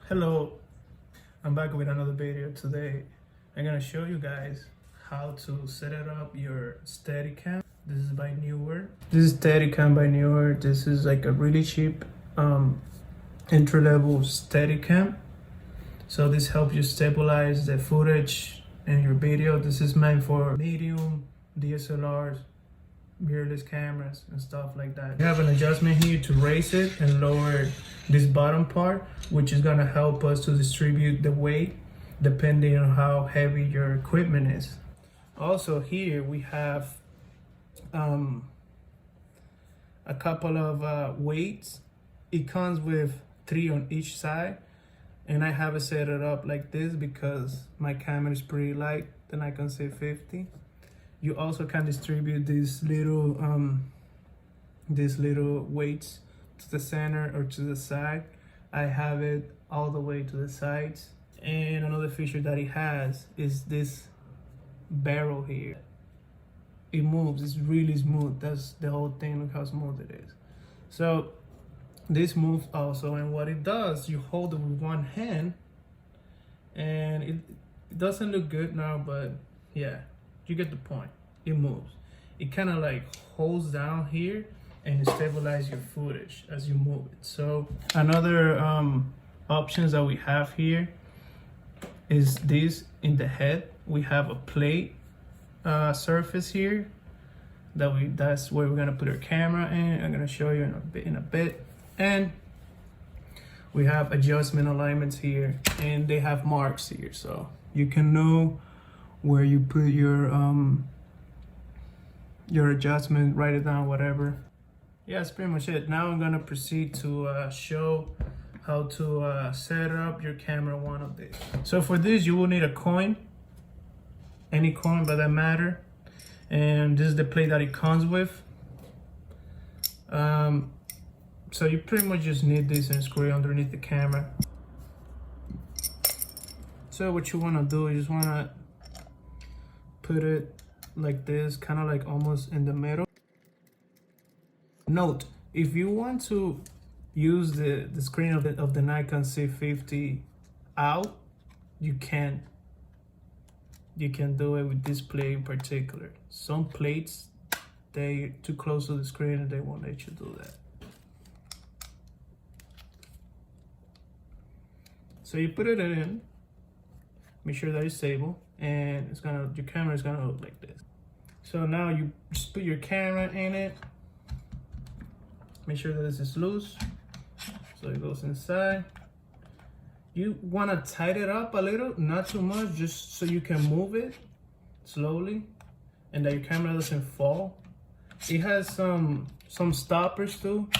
Hello, I'm back with another video. Today I'm gonna show you guys how to set it up your Steadicam. This is by Neewer. This is Steadicam by Neewer. This is like a really cheap entry-level Steadicam. So this helps you stabilize the footage in your video. This is meant for medium DSLRs, mirrorless cameras and stuff like that. You have an adjustment here to raise it and lower this bottom part, which is gonna help us to distribute the weight depending on how heavy your equipment is. Also here we have a couple of weights. It comes with 3 on each side, and I have it set it up like this because my camera is pretty light, the Nikon z50. You also can distribute these little weights to the center or to the side. I have it all the way to the sides. And another feature that it has is this barrel here. It moves, it's really smooth. That's the whole thing, look how smooth it is. So this moves also, and what it does, you hold it with one hand, and it doesn't look good now, but yeah, you get the point. It moves. It kind of like holds down here and it stabilizes your footage as you move it. So another options that we have here is this. In the head we have a plate surface here that's where we're gonna put our camera in. I'm gonna show you in a bit. And we have adjustment alignments here, and they have marks here, so you can know where you put your adjustment, write it down, whatever. Yeah, that's pretty much it. Now I'm gonna proceed to show how to set up your camera one of these. So for this, you will need a coin, any coin by that matter, and this is the plate that it comes with. So you pretty much just need this and screw it underneath the camera. So what you want to do, you just want to put it like this, kind of like almost in the middle. Note, if you want to use the screen of the Nikon z50 out, you can do it with this plate in particular. Some plates, they're too close to the screen and they won't let you do that. So you put it in, make sure that it's stable, and your camera is gonna look like this. So now you just put your camera in it. Make sure that this is loose, so it goes inside. You wanna tighten it up a little, not too much, just so you can move it slowly, and that your camera doesn't fall. It has some stoppers too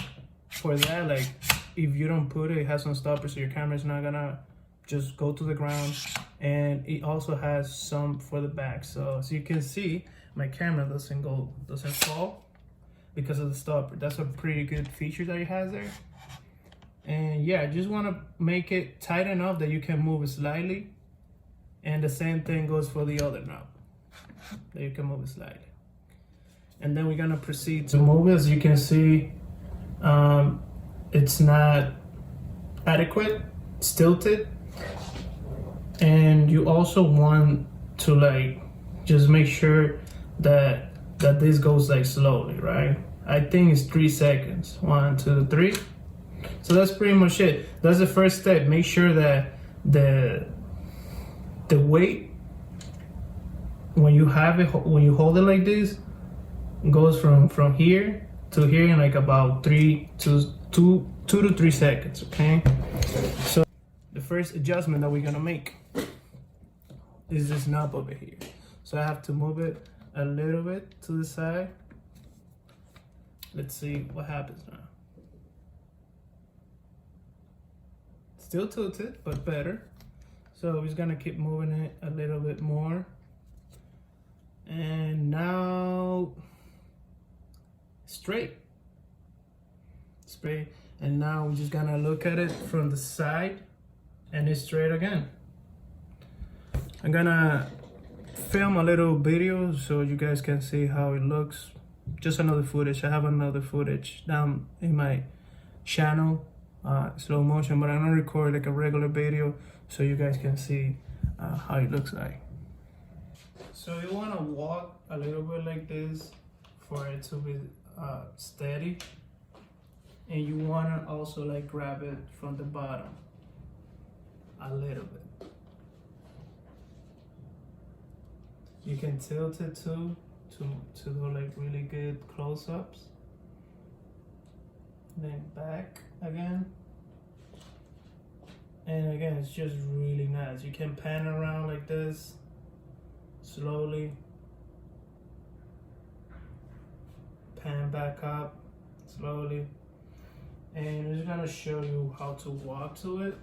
for that, like if you don't put it, it has some stoppers so your camera is not gonna just go to the ground. And it also has some for the back, so as you can see, my camera doesn't fall because of the stopper. That's a pretty good feature that it has there. And yeah, just want to make it tight enough that you can move it slightly, and the same thing goes for the other knob, that you can move it slightly. And then we're gonna proceed to move it. As you can see, it's not adequate, it's tilted. And you also want to like just make sure that this goes like slowly, right? I think it's 3 seconds. 1, 2, 3. So that's pretty much it. That's the first step. Make sure that the weight, when you hold it like this, goes from here to here in like about 2 to 3 seconds. Okay. So the first adjustment that we're gonna make is this knob over here. So I have to move it a little bit to the side. Let's see what happens now. Still tilted, but better. So we're just gonna keep moving it a little bit more. And now straight. And now we're just gonna look at it from the side, and it's straight again. I'm gonna film a little video so you guys can see how it looks. Just another footage. I have another footage down in my channel slow motion, but I'm gonna record like a regular video so you guys can see how it looks like. So you wanna walk a little bit like this for it to be steady, and you wanna also like grab it from the bottom a little bit. You can tilt it too to do like really good close-ups. Then back again. And again, it's just really nice. You can pan around like this slowly. Pan back up slowly. And I'm just gonna show you how to walk to it.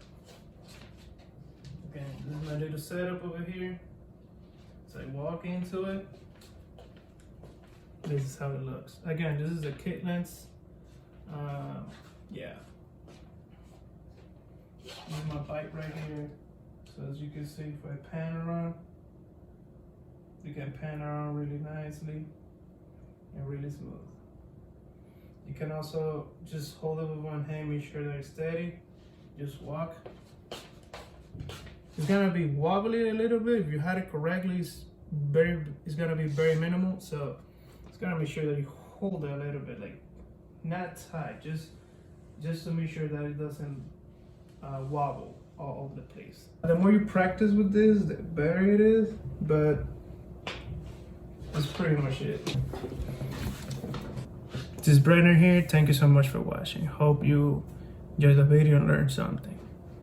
Again, this is my little setup over here. So I walk into it. This is how it looks. Again, this is a kit lens. Yeah. This is my bike right here. So as you can see, if I pan around, you can pan around really nicely and really smooth. You can also just hold it with one hand, make sure that it's steady. Just walk. It's gonna be wobbly a little bit. If you had it correctly, it's gonna be very minimal. So it's gonna make sure that you hold it a little bit, like not tight, just to make sure that it doesn't wobble all over the place. The more you practice with this, the better it is, but that's pretty much it. This is Brenner here. Thank you so much for watching. Hope you enjoyed the video and learned something.